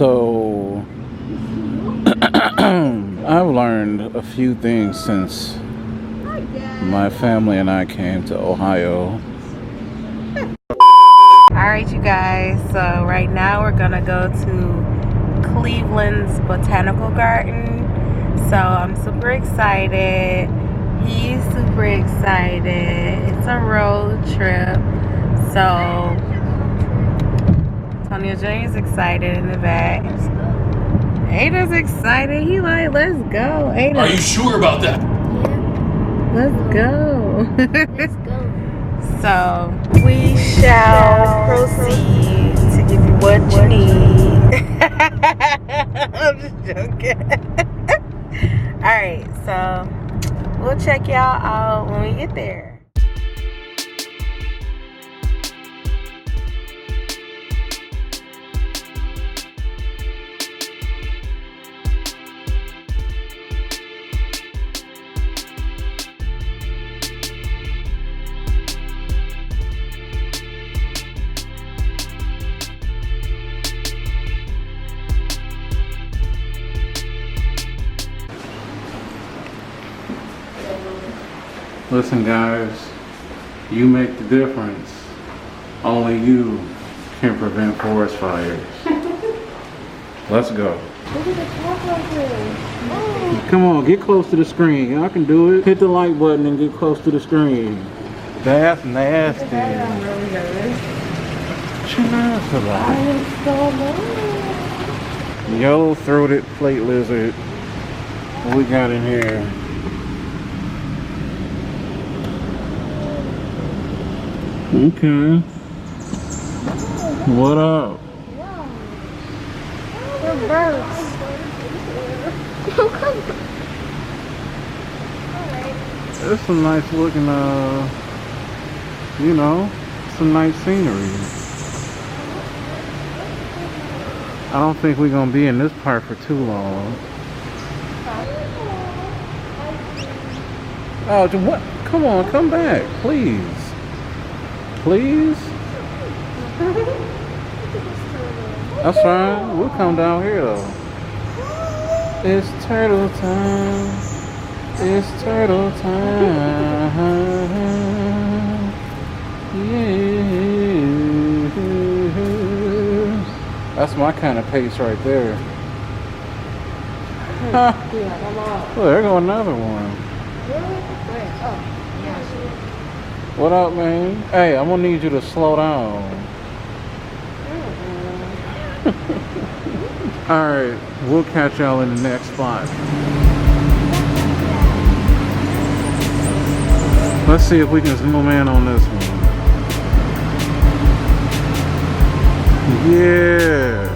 So I've learned a few things since my family and I came to Ohio. Alright, you guys, so right now we're gonna go to Cleveland's Botanical Garden. So I'm super excited. He's super excited. It's a road trip. So Antonio Jr. is excited in the back. Ada's excited. He like, let's go. Ada. Are you sure about that? Yeah. Let's go. Let's go. So we shall proceed to give you what you need. I'm just joking. Alright, so we'll check y'all out when we get there. Listen guys, you make the difference. Only you can prevent forest fires. Let's go. Look at the top right there. Oh. Come on, get close to the screen. Y'all can do it. Hit the like button and get close to the screen. That's nasty. I'm really nervous. What you nervous about? I am so nervous. Yellow-throated plate lizard. What we got in here? Okay. What up? They're birds. It's some nice looking, you know, some nice scenery. I don't think we're gonna be in this part for too long. Oh, what? Come on, come back, please. Please? That's fine. We'll come down here though. It's turtle time. It's turtle time. Yeah. That's my kind of pace right there. Oh, there goes another one. What up, man? Hey, I'm gonna need you to slow down. Alright, we'll catch y'all in the next spot. Let's see if we can zoom in on this one. Yeah.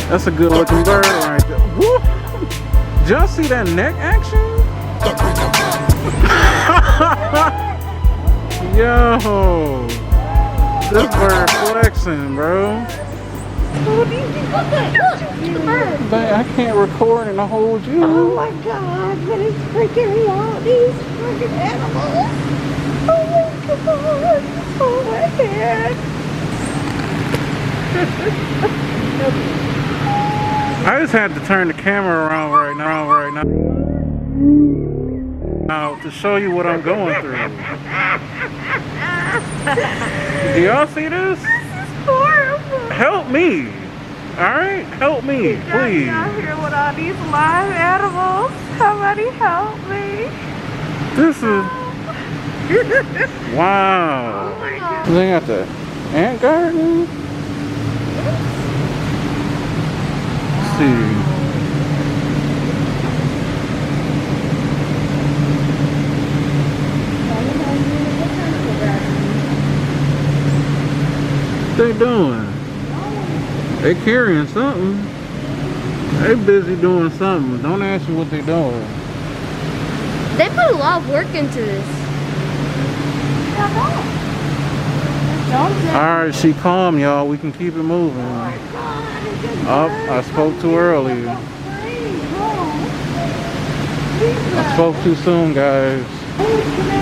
That's a good looking bird right there. Whoop! Did y'all see that neck action? Yo, this bird flexing, bro. I can't record and hold you. Oh my god, but it's freaking me out. These freaking animals. Oh my god. Oh my head. I just had to turn the camera around right now to show you what I'm going through. Do y'all see this? This is horrible. Help me. Alright? Help me, please. Y'all here with all these live animals. Somebody help me. This is... Wow. Oh my God. They got the ant garden. Let's see. What they doing? They carrying something. They busy doing something. Don't ask me what they doing. They put a lot of work into this. Alright, she calm, y'all. We can keep it moving. Oh, I spoke too early. I spoke too soon, guys.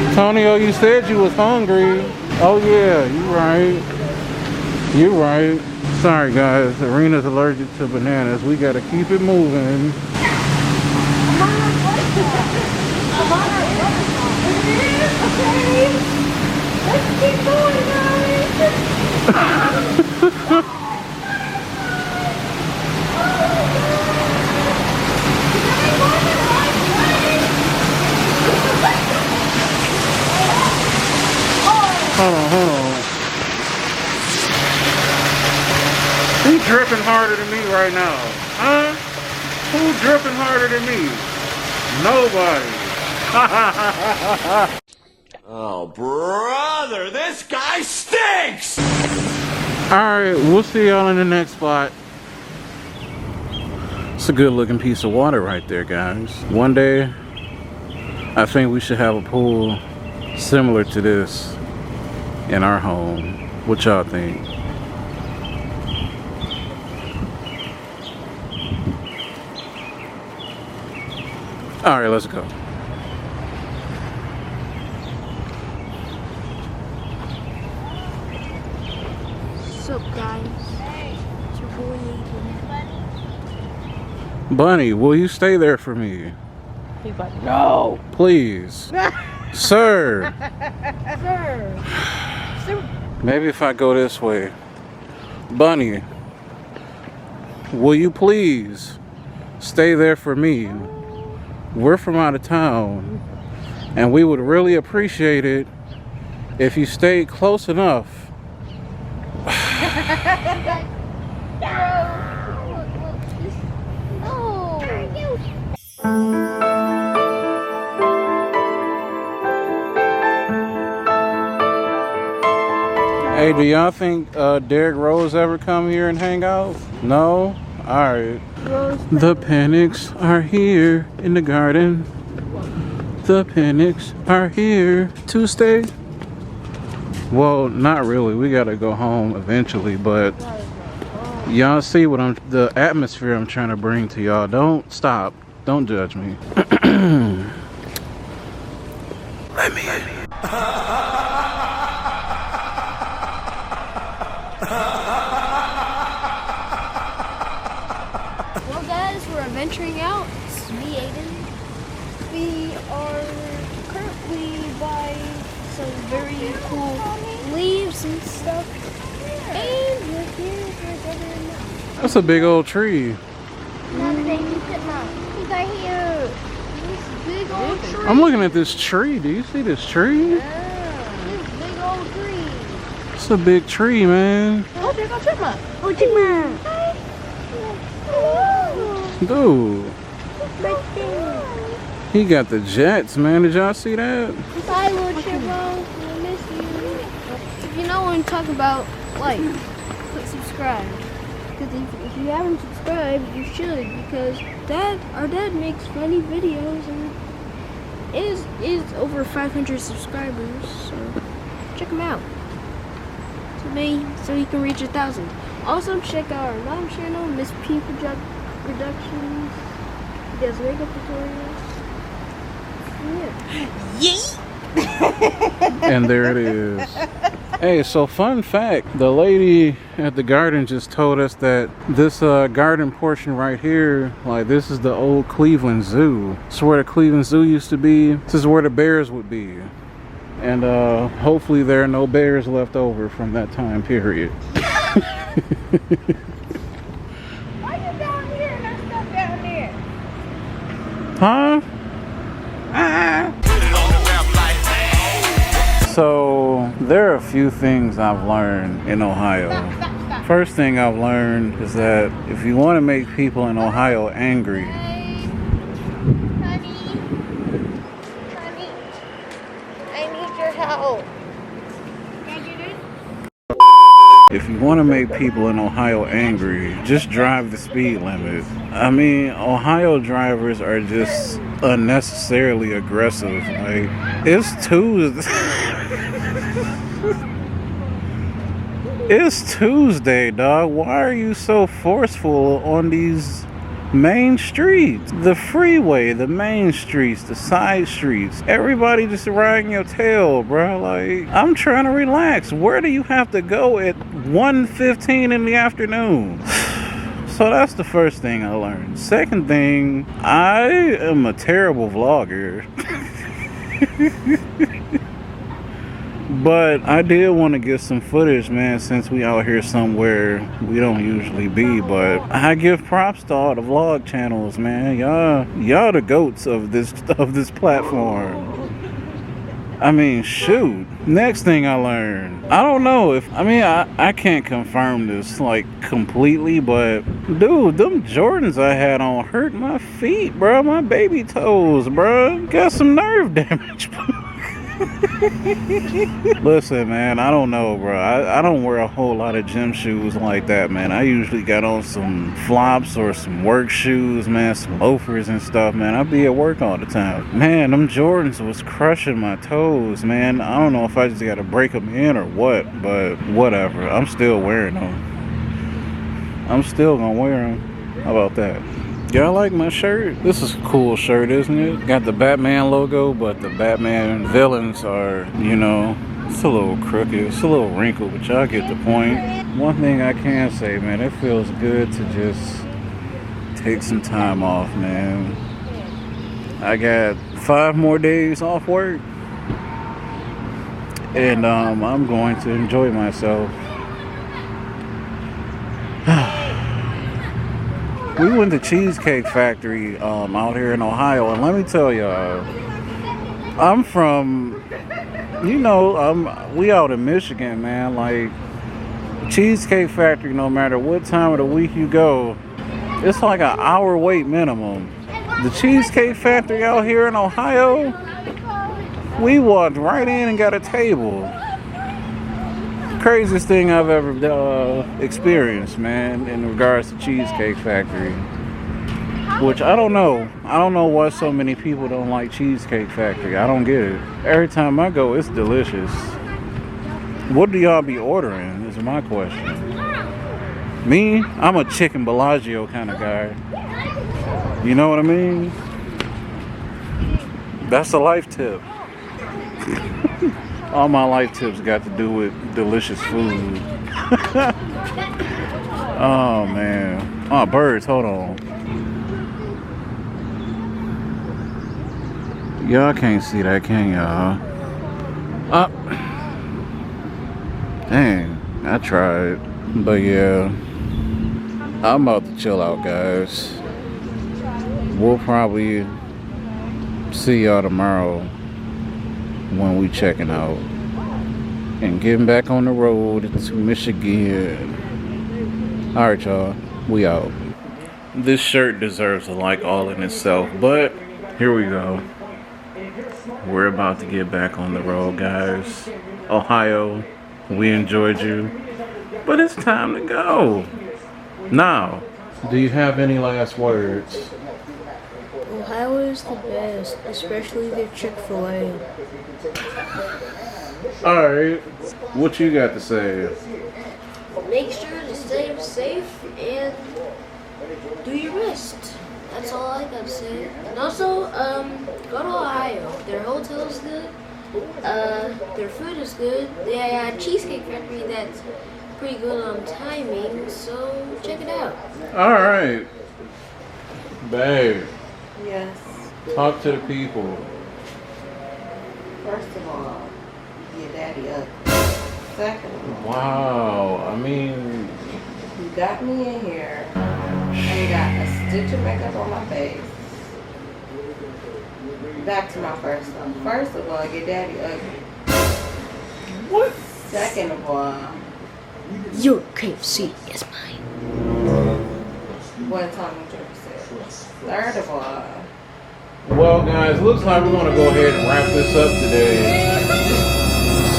Antonio, you said you was hungry. Oh yeah, you right. You right. Sorry guys, Arena's allergic to bananas. We gotta keep it moving. Let's keep going, guys. Hold on. Who's dripping harder than me right now? Huh? Who's dripping harder than me? Nobody. Oh, brother, this guy stinks! Alright, we'll see y'all in the next spot. It's a good looking piece of water right there, guys. One day, I think we should have a pool similar to this in our home. What y'all think? Alright, let's go. What's up, guys? It's your boy Aiden. Bunny, will you stay there for me? He's like, no. Please. Sir. Sir. Maybe if I go this way. Bunny, will you please stay there for me? We're from out of town, and we would really appreciate it if you stayed close enough. Hey, do y'all think Derrick Rose ever come here and hang out? No? Alright. The Penicks are here in the garden. The Penicks are here to stay. Well, not really. We gotta go home eventually, but y'all see what the atmosphere I'm trying to bring to y'all. Don't stop. Don't judge me. Let me in. Well, guys, we're venturing out. It's me, Aiden. We are currently buying some very cool leaves and stuff. And we're here for dinner. That's a big old tree. Nothing. He's right here. This big old tree. I'm looking at this tree. Do you see this tree? This big old tree. It's a big tree, man. Oh, there goes Chipmunk. Oh, Chipmunk. Dude. He got the jets, man. Did y'all see that? Bye, little Chipmunk. I miss you. If you know what I'm talking about, like, click subscribe. Because if you haven't subscribed, you should. Because our dad makes funny videos and is over 500 subscribers. So check him out. So he can reach 1,000. Also check out our mom channel, Mrs.P Productions. He does makeup tutorials. Yeah. And there it is. Hey, so fun fact, the lady at the garden just told us that this garden portion right here, like this is the old Cleveland Zoo. This is where the Cleveland Zoo used to be. This is where the bears would be. And hopefully there are no bears left over from that time period. Why you down here and there's stuff down there? Huh? So there are a few things I've learned in Ohio. First thing I've learned is that if you want to make people in Ohio angry, Honey, I need your help. Can I do this? if you want to make people in Ohio angry, just drive the speed limit. I mean, Ohio drivers are just unnecessarily aggressive. Like, it's Tuesday. It's Tuesday, dog. Why are you so forceful on these main streets, the freeway, the main streets, the side streets. Everybody just riding your tail, bro. Like, I'm trying to relax. Where do you have to go at 1:15 in the afternoon? So that's the first thing I learned. Second thing, I am a terrible vlogger. But I did want to get some footage, man, since we out here somewhere we don't usually be. But I give props to all the vlog channels, man. Y'all the goats of this platform. I mean, shoot. Next thing I learned, I don't know if, I can't confirm this like completely, but dude, them Jordans I had on hurt my feet, bro. My baby toes, bro. Got some nerve damage. Listen, man, I don't know, bro. I don't wear a whole lot of gym shoes like that, man. I usually got on some flops or some work shoes, man, some loafers and stuff, man. I be at work all the time. Man, them Jordans was crushing my toes, man. I don't know if I just got to break them in or what, but whatever. I'm still wearing them. I'm still gonna wear them. How about that? Y'all like my shirt? This is a cool shirt, isn't it? Got the Batman logo, but the Batman villains are, you know, it's a little crooked, it's a little wrinkled, but y'all get the point. One thing I can say, man, it feels good to just take some time off, man. I got 5 more days off work, and I'm going to enjoy myself. We went to Cheesecake Factory out here in Ohio, and let me tell y'all, I'm from, you know, we out in Michigan, man. Like, Cheesecake Factory, no matter what time of the week you go, it's like an hour wait minimum. The Cheesecake Factory out here in Ohio, we walked right in and got a table. Craziest thing I've ever experienced, man, in regards to Cheesecake Factory. Which I don't know why so many people don't like Cheesecake Factory. I don't get it. Every time I go, it's delicious. What do y'all be ordering is my question. Me, I'm a chicken Bellagio kind of guy. You know what I mean? That's a life tip. All my life tips got to do with delicious food. Oh, man. Oh, birds, hold on. Y'all can't see that, can y'all? Dang, I tried. But yeah, I'm about to chill out, guys. We'll probably see y'all tomorrow when we checking out and getting back on the road to Michigan. Alright, y'all, we out. This shirt deserves a like all in itself, but here we go. We're about to get back on the road, guys. Ohio, we enjoyed you, but it's time to go. Now, do you have any last words? Ohio is the best, especially their Chick-fil-A. Alright, what you got to say? Make sure to stay safe and do your best. That's all I gotta say. And also, go to Ohio. Their hotel's good. Their food is good. They have a Cheesecake Factory that's pretty good on timing, so check it out. Alright. Babe. Yes. Talk to the people. First of all, your daddy ugly. Second of all, Wow, I mean, you got me in here. I got a stitch of makeup on my face. Back to my first one. First of all, your daddy ugly. what? Second of all, Your KFC is mine. what Tommy Jerry said. Third of all, Well, guys, looks like we're gonna go ahead and wrap this up today.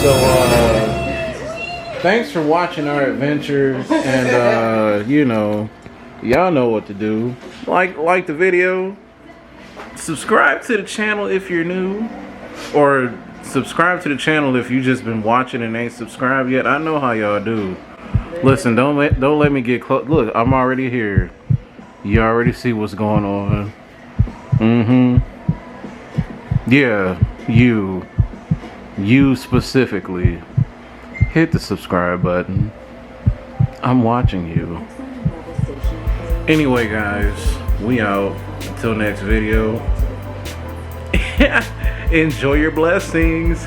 So, thanks for watching our adventures, and you know, y'all know what to do. Like the video, subscribe to the channel if you're new, or subscribe to the channel if you just been watching and ain't subscribed yet. I know how y'all do. Listen, don't let me get close. Look, I'm already here. You already see what's going on. Mm-hmm. Yeah, you specifically. Hit the subscribe button. I'm watching you. Anyway, guys, we out. Until next video. Enjoy your blessings.